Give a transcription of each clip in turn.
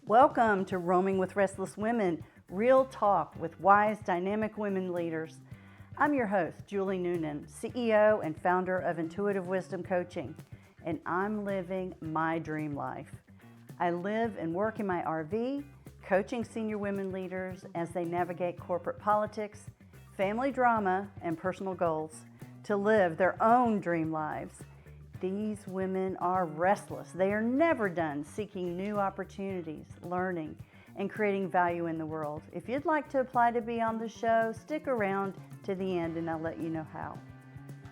Welcome to Roaming with Restless Women, real talk with wise, dynamic women leaders. I'm your host, Julie Noonan, CEO and founder of Intuitive Wisdom Coaching, and I'm living my dream life. I live and work in my RV, coaching senior women leaders as they navigate corporate politics, family drama, and personal goals to live their own dream lives. These women are restless. They are never done seeking new opportunities, learning, and creating value in the world. If you'd like to apply to be on the show, stick around to the end and I'll let you know how.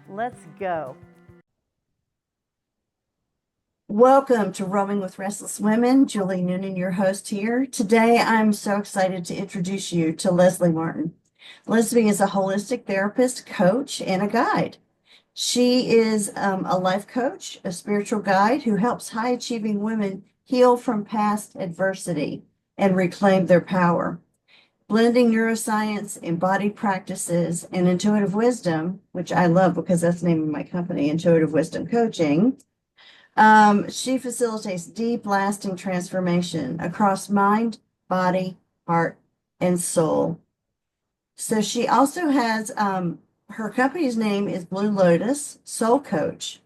Let's go. Welcome to Roaming with Restless Women. Julie Noonan, your host here. Today, I'm so excited to introduce you to Lesley Martin. Lesley is a holistic therapist, coach, and a guide. She is a life coach, a spiritual guide who helps high-achieving women heal from past adversity and reclaim their power. Blending neuroscience, embodied practices, and intuitive wisdom, which I love because that's the name of my company, Intuitive Wisdom Coaching, she facilitates deep, lasting transformation across mind, body, heart, and soul. So she also has her company's name is Blue Lotus Soul Coach.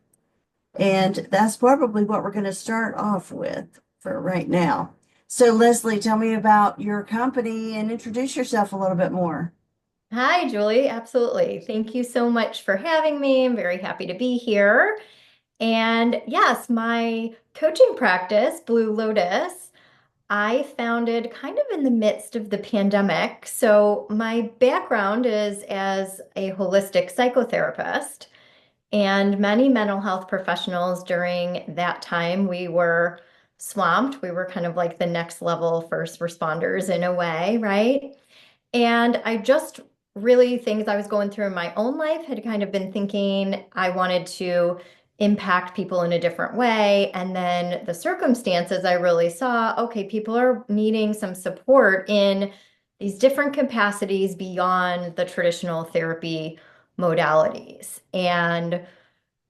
And that's probably what we're going to start off with for right now. So Lesley, tell me about your company and introduce yourself a little bit more. Hi, Julie. Absolutely. Thank you so much for having me. I'm very happy to be here. And yes, my coaching practice, Blue Lotus, I founded kind of in the midst of the pandemic. So my background is as a holistic psychotherapist, and many mental health professionals during that time, we were swamped. We were kind of like the next level first responders in a way, right? And I just really, things I was going through in my own life had kind of been thinking I wanted to impact people in a different way. And then the circumstances I really saw, okay, people are needing some support in these different capacities beyond the traditional therapy modalities. And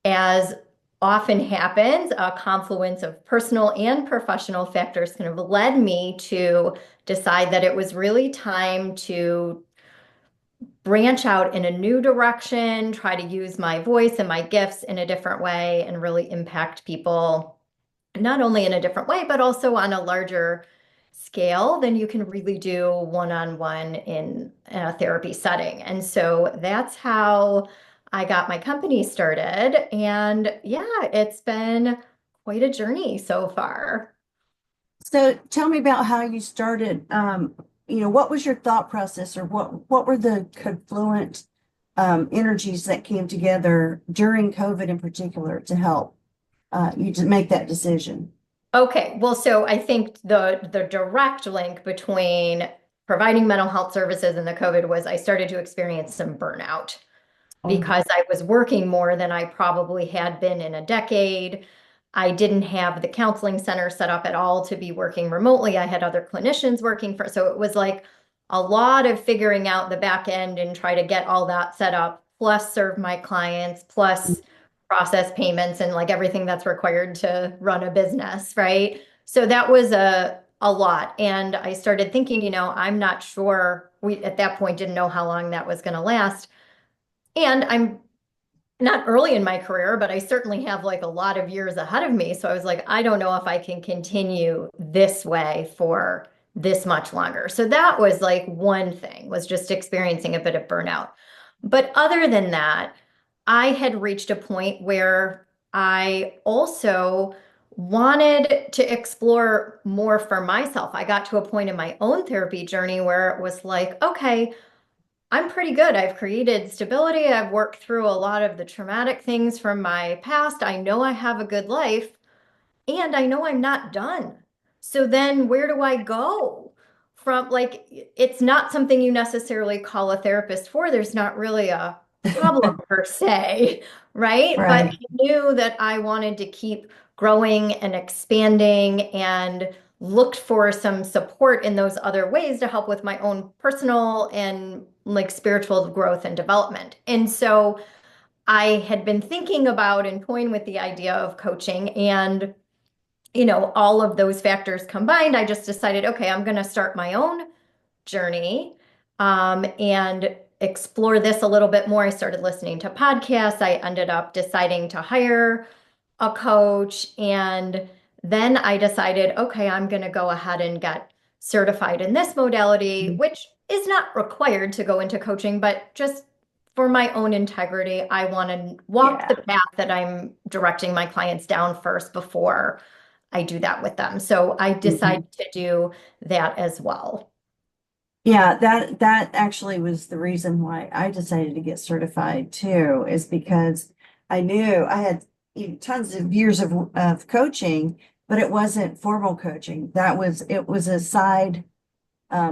as often happens, a confluence of personal and professional factors kind of led me to decide that it was really time to branch out in a new direction, try to use my voice and my gifts in a different way, and really impact people, not only in a different way, but also on a larger scale than you can really do one-on-one in a therapy setting. And so that's how I got my company started. And yeah, it's been quite a journey so far. So tell me about how you started. What was your thought process or what were the confluent energies that came together during COVID in particular to help you to make that decision? Okay, well, so I think the direct link between providing mental health services and the COVID was I started to experience some burnout Oh, because I was working more than I probably had been in a decade. I didn't have the counseling center set up at all to be working remotely. I had other clinicians working for, so it was like a lot of figuring out the back end and try to get all that set up, plus serve my clients, plus process payments and like everything that's required to run a business, right? So that was a lot. And I started thinking, I'm not sure, we at that point didn't know how long that was going to last. And I'm not early in my career, but I certainly have like a lot of years ahead of me. So I was like, I don't know if I can continue this way for this much longer. So that was like one thing, was just experiencing a bit of burnout. But other than that, I had reached a point where I also wanted to explore more for myself. I got to a point in my own therapy journey where it was like, okay, I'm pretty good. I've created stability. I've worked through a lot of the traumatic things from my past. I know I have a good life and I know I'm not done. So then where do I go? From like, it's not something you necessarily call a therapist for. There's not really a problem per se, right? But I right. knew that I wanted to keep growing and expanding and looked for some support in those other ways to help with my own personal and like spiritual growth and development. And so I had been thinking about and toying with the idea of coaching, and all of those factors combined, I just decided, okay, I'm going to start my own journey and explore this a little bit more. I started listening to podcasts. I ended up deciding to hire a coach. And then I decided, okay, I'm going to go ahead and get certified in this modality, which is not required to go into coaching, but just for my own integrity, I want to walk the Yeah. path that I'm directing my clients down first before I do that with them. So I Mhm. decided to do that as well. Yeah, that actually was the reason why I decided to get certified too, is because I knew I had tons of years of coaching, but it wasn't formal coaching. It was a side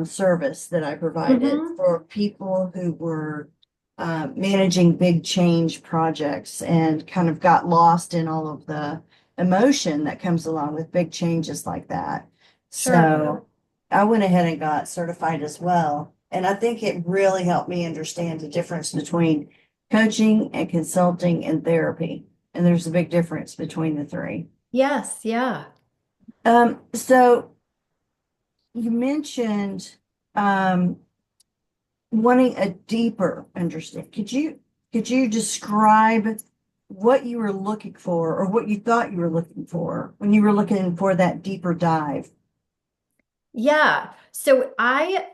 service that I provided Hmm. for people who were managing big change projects and kind of got lost in all of the emotion that comes along with big changes like that. Sure. So I went ahead and got certified as well. And I think it really helped me understand the difference between coaching and consulting and therapy. And there's a big difference between the three. Yes, yeah. So you mentioned um, wanting a deeper understanding. Could you describe what you were looking for or what you thought you were looking for when you were looking for that deeper dive? Yeah. So I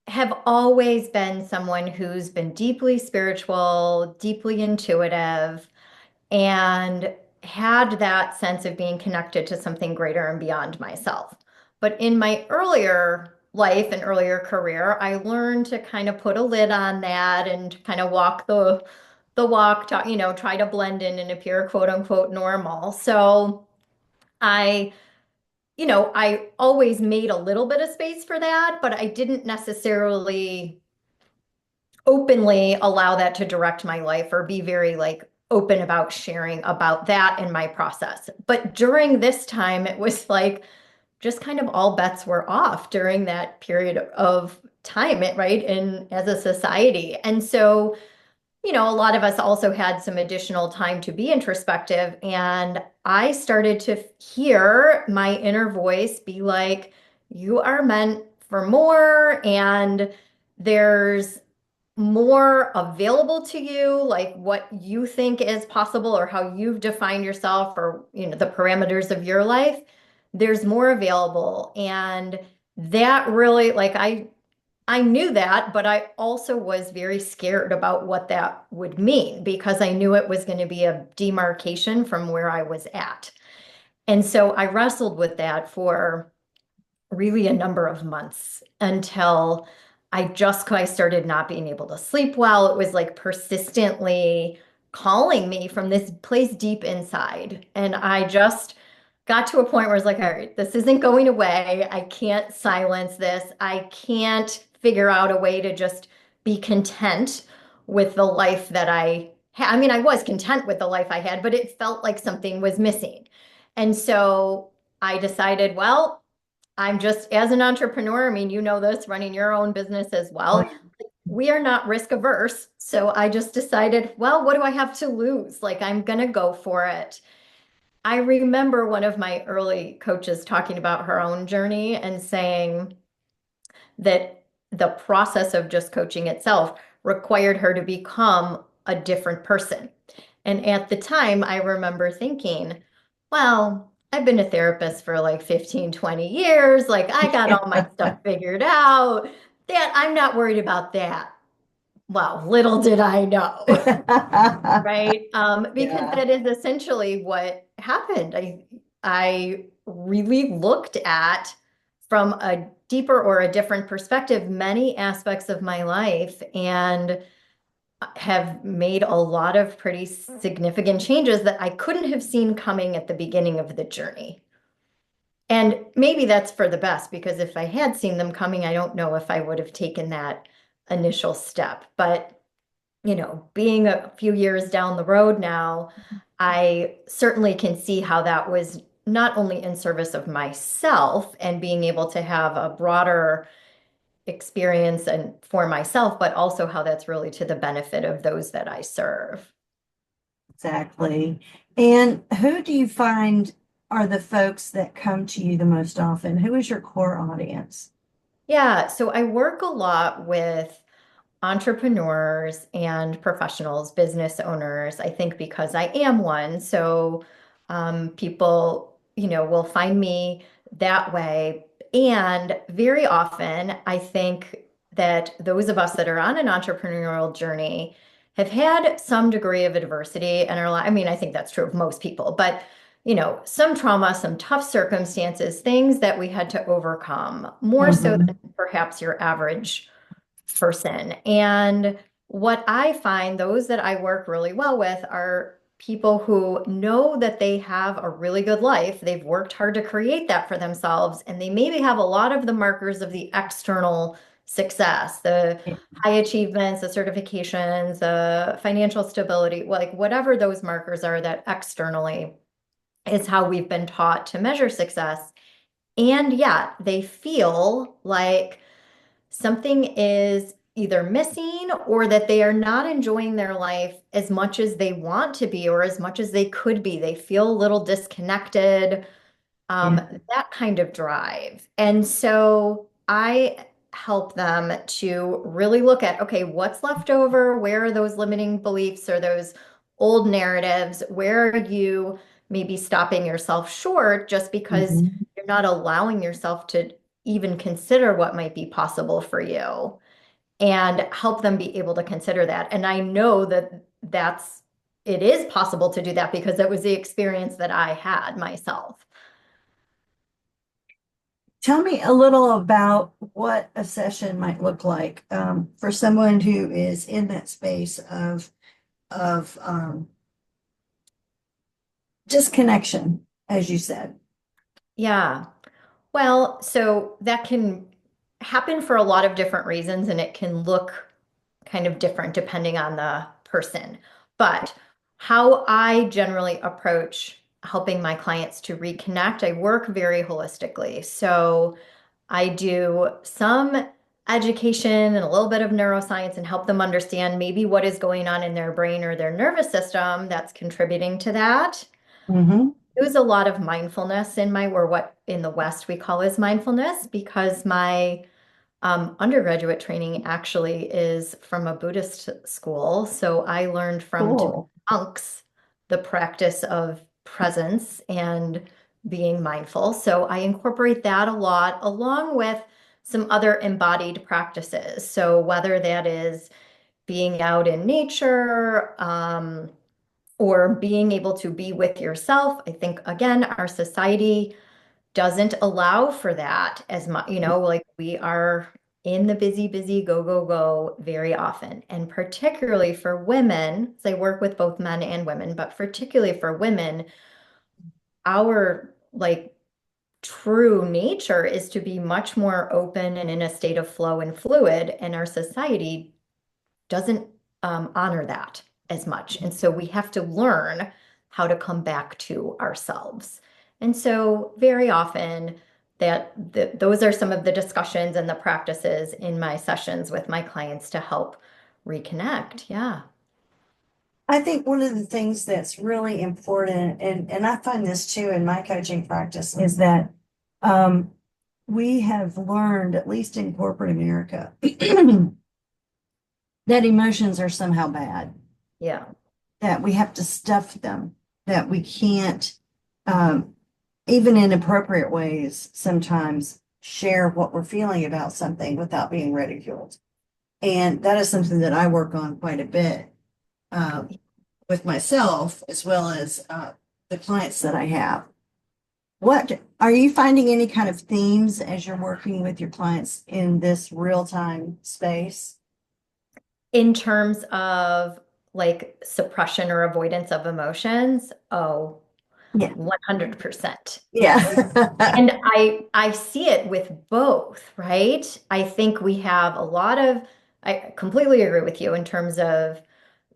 have always been someone who's been deeply spiritual, deeply intuitive, and had that sense of being connected to something greater and beyond myself. But in my earlier life and earlier career, I learned to kind of put a lid on that and kind of walk the walk, try to blend in and appear quote unquote normal. So I I always made a little bit of space for that, but I didn't necessarily openly allow that to direct my life or be very like open about sharing about that in my process. But during this time, it was like just kind of all bets were off during that period of time, right? In as a society. And so a lot of us also had some additional time to be introspective. And I started to hear my inner voice be like, you are meant for more, and there's more available to you, like what you think is possible or how you've defined yourself or, the parameters of your life. There's more available. And that really, like, I knew that, but I also was very scared about what that would mean because I knew it was going to be a demarcation from where I was at. And so I wrestled with that for really a number of months until I started not being able to sleep well. It was like persistently calling me from this place deep inside. And I just got to a point where it's like, all right, this isn't going away. I can't silence this. I can't figure out a way to just be content with the life that I had. I mean, I was content with the life I had, but it felt like something was missing. And so I decided, well, I'm just, as an entrepreneur, I mean, you know this, running your own business as Oh, well. We are not risk averse. So I just decided, well, what do I have to lose? Like, I'm going to go for it. I remember one of my early coaches talking about her own journey and saying that the process of just coaching itself required her to become a different person. And at the time, I remember thinking, well, I've been a therapist for like 15, 20 years. Like, I got all my stuff figured out. That I'm not worried about that. Well, little did I know. yeah. Right? Because Yeah. that is essentially what happened. I really looked at from a deeper or a different perspective many aspects of my life and have made a lot of pretty significant changes that I couldn't have seen coming at the beginning of the journey. And maybe that's for the best because if I had seen them coming, I don't know if I would have taken that initial step. But being a few years down the road now, I certainly can see how that was not only in service of myself and being able to have a broader experience and for myself, but also how that's really to the benefit of those that I serve. Exactly. And who do you find? are the folks that come to you the most often? Who is your core audience? Yeah, so I work a lot with entrepreneurs and professionals, business owners, I think because I am one. So people, will find me that way. And very often, I think that those of us that are on an entrepreneurial journey have had some degree of adversity in our life. I mean, I think that's true of most people, but some trauma, some tough circumstances, things that we had to overcome, more so Hmm. than perhaps your average person. And what I find, those that I work really well with are people who know that they have a really good life. They've worked hard to create that for themselves, and they maybe have a lot of the markers of the external success, the high achievements, the certifications, the financial stability, like whatever those markers are that externally is how we've been taught to measure success. And yet they feel like something is either missing or that they are not enjoying their life as much as they want to be or as much as they could be. They feel a little disconnected, Yeah. that kind of drive. And so I help them to really look at, okay, what's left over? Where are those limiting beliefs or those old narratives? Where are you maybe stopping yourself short just because Hmm. you're not allowing yourself to even consider what might be possible for you and help them be able to consider that. And I know that it is possible to do that because it was the experience that I had myself. Tell me a little about what a session might look like for someone who is in that space of disconnection, as you said. Yeah. Well, so that can happen for a lot of different reasons, and it can look kind of different depending on the person. But how I generally approach helping my clients to reconnect, I work very holistically. So I do some education and a little bit of neuroscience and help them understand maybe what is going on in their brain or their nervous system that's contributing to that. Hmm. Use a lot of mindfulness in my, or what in the West we call as mindfulness, because my undergraduate training actually is from a Buddhist school. So I learned from Tibetan Cool. monks the practice of presence and being mindful. So I incorporate that a lot along with some other embodied practices. So whether that is being out in nature, or being able to be with yourself. I think, again, our society doesn't allow for that as much, like we are in the busy, busy, go, go, go very often. And particularly for women, as I work with both men and women, but particularly for women, our like true nature is to be much more open and in a state of flow and fluid. And our society doesn't honor that as much. And so we have to learn how to come back to ourselves. And so very often those are some of the discussions and the practices in my sessions with my clients to help reconnect. Yeah. I think one of the things that's really important, and I find this too in my coaching practice, is that um, we have learned, at least in corporate America, that emotions are somehow bad, Yeah. that we have to stuff them, that we can't, um, even in appropriate ways, sometimes share what we're feeling about something without being ridiculed. And that is something that I work on quite a bit with myself as well as the clients that I have. What are you finding any kind of themes as you're working with your clients in this real-time space? In terms of like suppression or avoidance of emotions, oh, Yeah. 100%. Yes. Yeah. And I see it with both, right? I think we have a lot of, I completely agree with you in terms of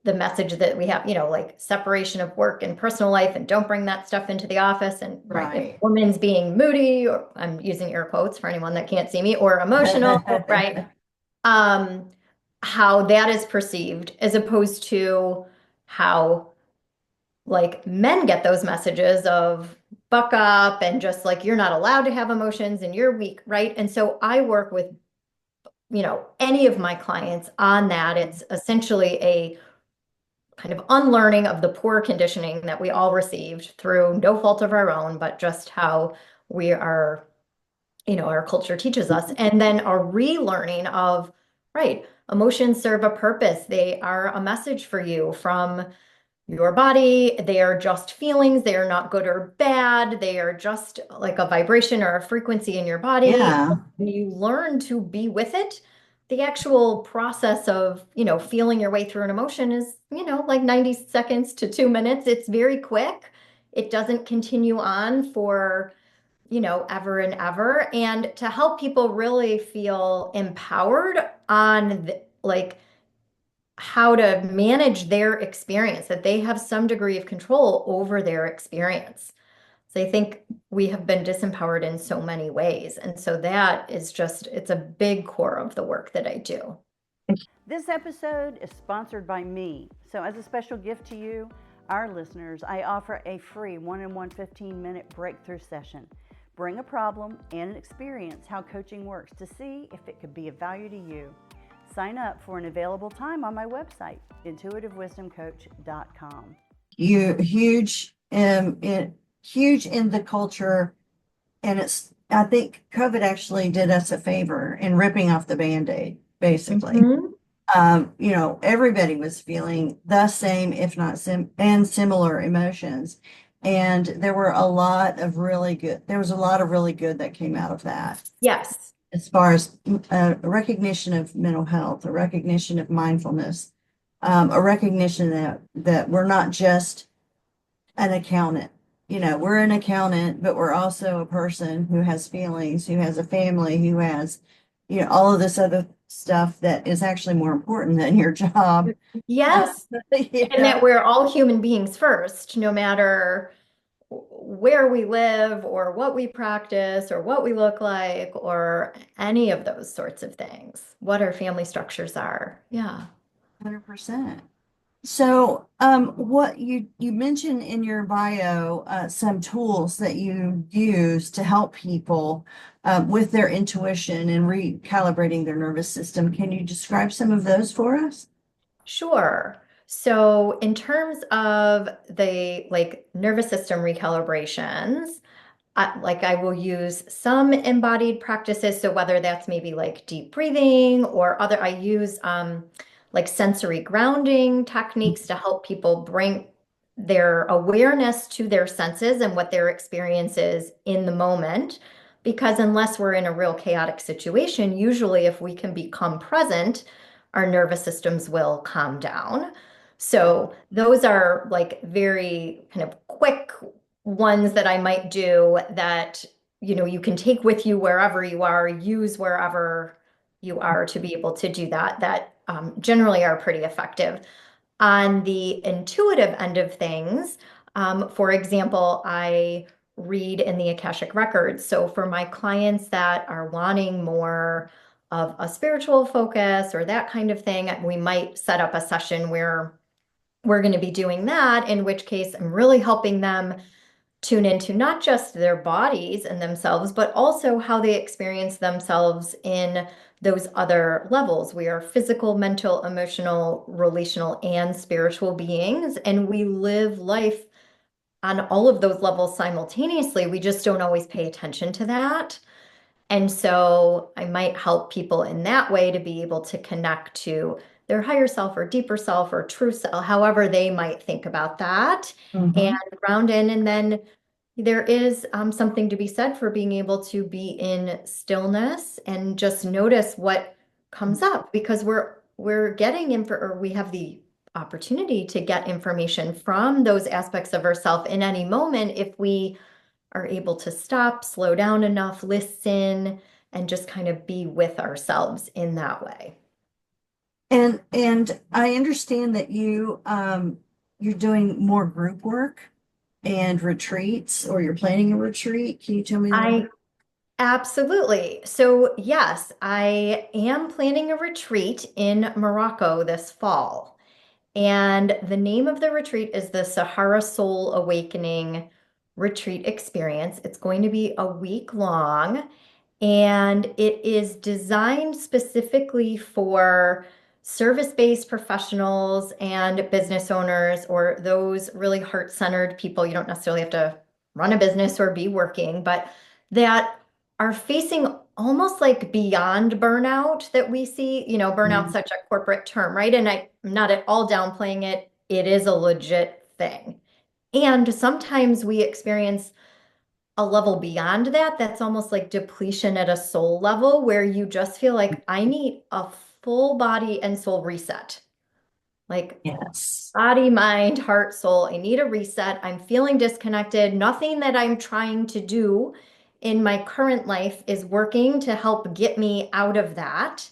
the message that we have, like separation of work and personal life and don't bring that stuff into the office. And right, if a Right. woman's being moody, or I'm using air quotes for anyone that can't see me, or emotional, right? Um, how that is perceived as opposed to how like men get those messages of buck up and just like you're not allowed to have emotions and you're weak, right? And so I work with, any of my clients on that. It's essentially a kind of unlearning of the poor conditioning that we all received through no fault of our own, but just how we are, our culture teaches us. And then a relearning of, right, emotions serve a purpose. They are a message for you from your body. They are just feelings. They are not good or bad. They are just like a vibration or a frequency in your body. Yeah. When you learn to be with it, the actual process of, feeling your way through an emotion is, like 90 seconds to 2 minutes. It's very quick. It doesn't continue on for, ever and ever. And to help people really feel empowered on like how to manage their experience, that they have some degree of control over their experience. So I think we have been disempowered in so many ways. And so that is just, it's a big core of the work that I do. This episode is sponsored by me. So as a special gift to you, our listeners, I offer a free one-on-one 15-minute breakthrough session. Bring a problem and experience how coaching works to see if it could be of value to you. Sign up for an available time on my website, intuitivewisdomcoach.com. You huge in the culture, and I think COVID actually did us a favor in ripping off the Band-Aid, basically. Mhm. Everybody was feeling the same, if not similar emotions. And there was a lot of really good that came out of that, Yes. as far as a recognition of mental health, a recognition of mindfulness, a recognition that we're not just an accountant. We're an accountant, but we're also a person who has feelings, who has a family, who has, all of this other stuff that is actually more important than your job. Yes. And Yeah. that we're all human beings first, no matter where we live or what we practice or what we look like or any of those sorts of things, what our family structures are. Yeah. 100%. So, what you mentioned in your bio, some tools that you use to help people with their intuition and recalibrating their nervous system. Can you describe some of those for us? Sure. So in terms of the like nervous system recalibrations, I will use some embodied practices. So whether that's maybe like deep breathing or I use like sensory grounding techniques to help people bring their awareness to their senses and what their experience is in the moment. Because unless we're in a real chaotic situation, usually if we can become present, our nervous systems will calm down. So those are like very kind of quick ones that I might do that, you can take with you wherever you are, use wherever you are to be able to do that generally are pretty effective. On the intuitive end of things, for example, I read in the Akashic Records. So for my clients that are wanting more of a spiritual focus or that kind of thing, we might set up a session where we're going to be doing that, in which case I'm really helping them tune into not just their bodies and themselves, but also how they experience themselves in those other levels. We are physical, mental, emotional, relational, and spiritual beings, and we live life on all of those levels simultaneously. We just don't always pay attention to that. And so I might help people in that way to be able to connect to their higher self or deeper self or true self, however they might think about that, and Mhm. ground in. And then there is something to be said for being able to be in stillness and just notice what comes up, because we're getting info, or we have the opportunity to get information from those aspects of ourself in any moment if we are able to stop, slow down enough, listen, and just kind of be with ourselves in that way. And I understand that you're doing more group work and retreats, or you're planning a retreat. Can you tell me a little bit? I Absolutely. So, yes, I am planning a retreat in Morocco this fall. And the name of the retreat is the Sahara Soul Awakening retreat experience. It's going to be a week long, and it is designed specifically for service-based professionals and business owners, or those really heart-centered people. You don't necessarily have to run a business or be working, but that are facing almost like beyond burnout that we see. Burnout's Mhm. such a corporate term, right? And I'm not at all downplaying it. It is a legit thing. And sometimes we experience a level beyond that that's almost like depletion at a soul level, where you just feel like I need a full body and soul reset. Like Yes. body, mind, heart, soul. I need a reset. I'm feeling disconnected. Nothing that I'm trying to do in my current life is working to help get me out of that.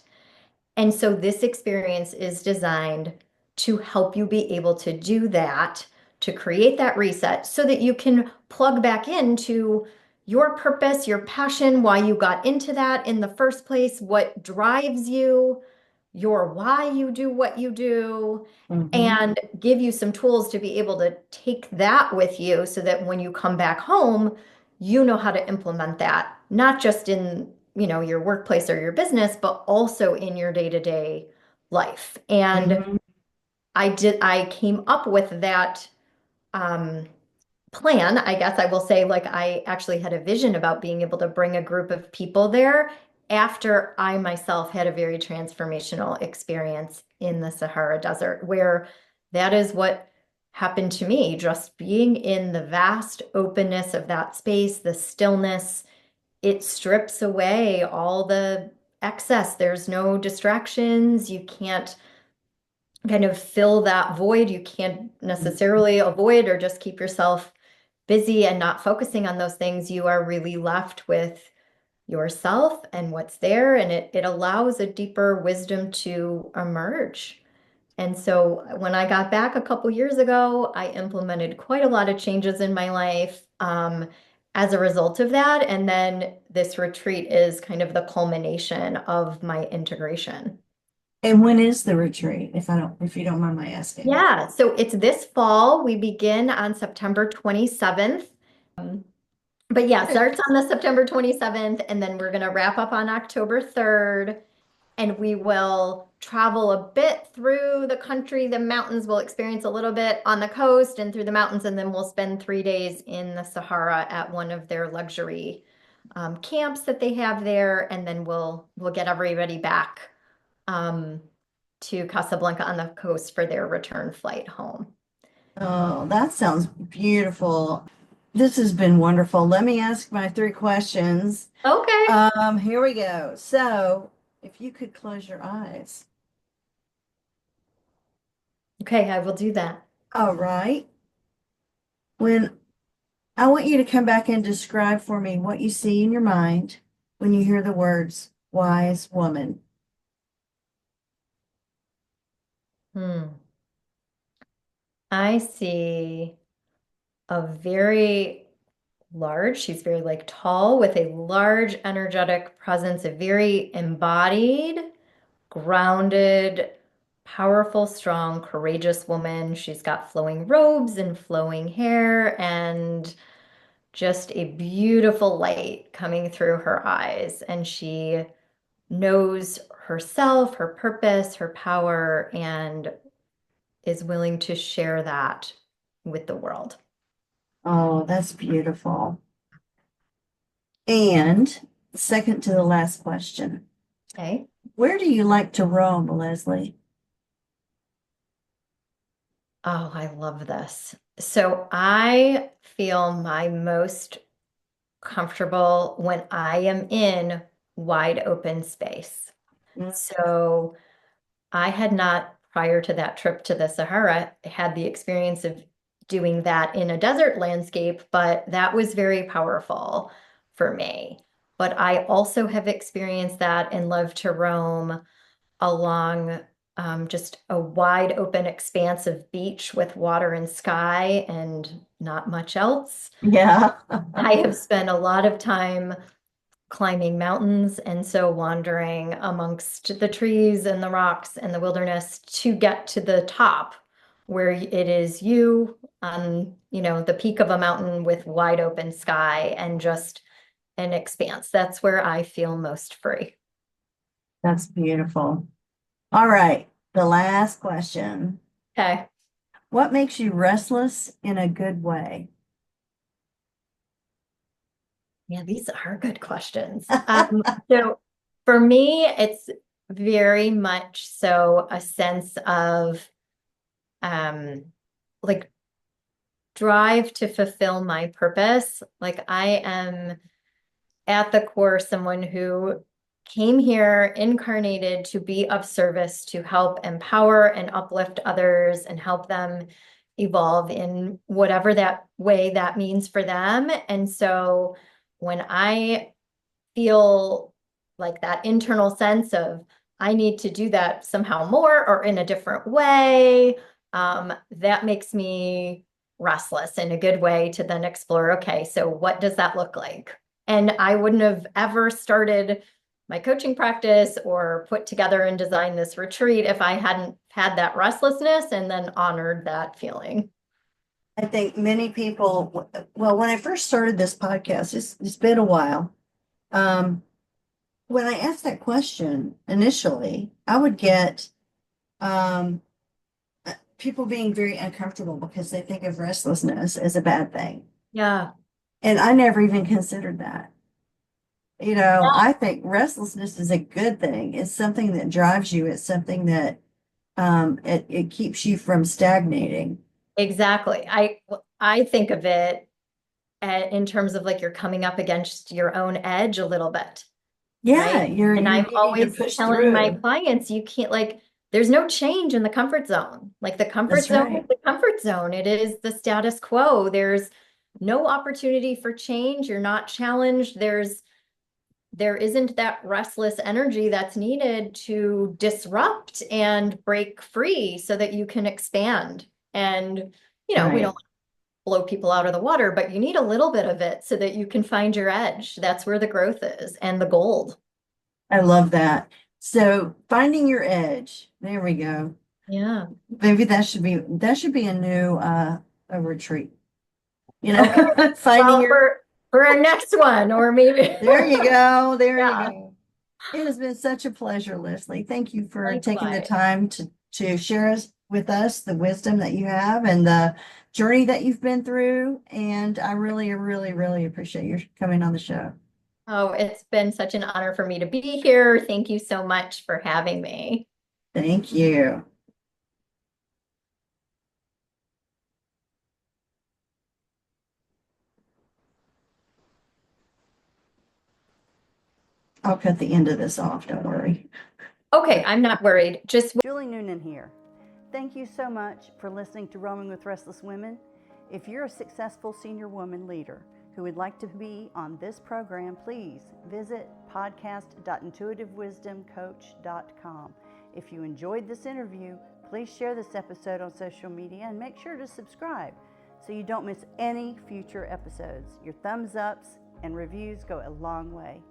And so this experience is designed to help you be able to do that, to create that reset so that you can plug back into your purpose, your passion, why you got into that in the first place, what drives you, your why you do what you do, Hmm. and give you some tools to be able to take that with you so that when you come back home, you know how to implement that, not just in, your workplace or your business, but also in your day-to-day life. And Hmm. I came up with that um, plan, I guess I will say, like I actually had a vision about being able to bring a group of people there after I myself had a very transformational experience in the Sahara Desert, where that is what happened to me, just being in the vast openness of that space, the stillness. It strips away all the excess. There's no distractions. You can't kind of fill that void. You can't necessarily avoid or just keep yourself busy and not focusing on those things. You are really left with yourself and what's there, and it allows a deeper wisdom to emerge. And so when I got back a couple years ago, I implemented quite a lot of changes in my life as a result of that. And then this retreat is kind of the culmination of my integration. And when is the retreat, if you don't mind my asking? Yeah, so it's this fall. We begin on September 27th. But yeah, starts on the September 27th, and then we're going to wrap up on October 3rd, and we will travel a bit through the country, the mountains. We'll experience a little bit on the coast and through the mountains, and then we'll spend 3 days in the Sahara at one of their luxury camps that they have there, and then we'll get everybody back um, to Casablanca on the coast for their return flight home. Oh, that sounds beautiful. This has been wonderful. Let me ask my three questions. Okay. Here we go. So, if you could close your eyes. Okay, I will do that. All right. When I want you to come back and describe for me what you see in your mind when you hear the words wise woman. Hmm. I see a very she's very like tall with a large energetic presence, a very embodied, grounded, powerful, strong, courageous woman. She's got flowing robes and flowing hair and just a beautiful light coming through her eyes. And she knows herself, her purpose, her power, and is willing to share that with the world. Oh, that's beautiful. And second to the last question, Okay. where do you like to roam, Leslie? Oh, I love this. So I feel my most comfortable when I am in wide open space. Mm. So I had not, prior to that trip to the Sahara, had the experience of doing that in a desert landscape, but that was very powerful for me. But I also have experienced that and love to roam along just a wide open expanse of beach with water and sky and not much else. Yeah. I have spent a lot of time climbing mountains and so wandering amongst the trees and the rocks and the wilderness to get to the top where it is you on, the peak of a mountain with wide open sky and just an expanse. That's where I feel most free. That's beautiful. All right. The last question. Okay. What makes you restless in a good way? Yeah, these are good questions. So for me, it's very much so a sense of like drive to fulfill my purpose. Like I am at the core someone who came here incarnated to be of service, to help empower and uplift others and help them evolve in whatever that way that means for them. And so when I feel like that internal sense of I need to do that somehow more or in a different way, that makes me restless in a good way to then explore, okay, so what does that look like? And I wouldn't have ever started my coaching practice or put together and designed this retreat if I hadn't had that restlessness and then honored that feeling. I think many people, well, when I first started this podcast, it's been a while. When I asked that question initially, I would get um, people being very uncomfortable because they think of restlessness as a bad thing. Yeah. And I never even considered that. I think restlessness is a good thing. It's something that drives you. It's something that it keeps you from stagnating. Exactly. I think of it in terms of like you're coming up against your own edge a little bit, Yeah, right? you're And you're I'm needing to always push telling my through. clients, you can't like, there's no change in the comfort zone. Like the comfort That's zone is right. the comfort zone. It is the status quo. There's no opportunity for change. You're not challenged. There isn't that restless energy that's needed to disrupt and break free so that you can expand. And, we Right. don't blow people out of the water, but you need a little bit of it so that you can find your edge. That's where the growth is and the gold. I love that. So finding your edge. There we go. Yeah. Maybe that should be a new a retreat. Okay. Finding Well, your for our next one, or maybe. there you go. There you Yeah. go. It has been such a pleasure, Leslie. Thank you for taking the Likewise. time to share with us the wisdom that you have and the journey that you've been through. And I really, really, really appreciate you coming on the show. Oh, it's been such an honor for me to be here. Thank you so much for having me. Thank you. I'll cut the end of this off. Don't worry. Okay, I'm not worried. Just Julie Noonan here. Thank you so much for listening to Roaming with Restless Women. If you're a successful senior woman leader who would like to be on this program, please visit podcast.intuitivewisdomcoach.com. If you enjoyed this interview, please share this episode on social media and make sure to subscribe so you don't miss any future episodes. Your thumbs ups and reviews go a long way.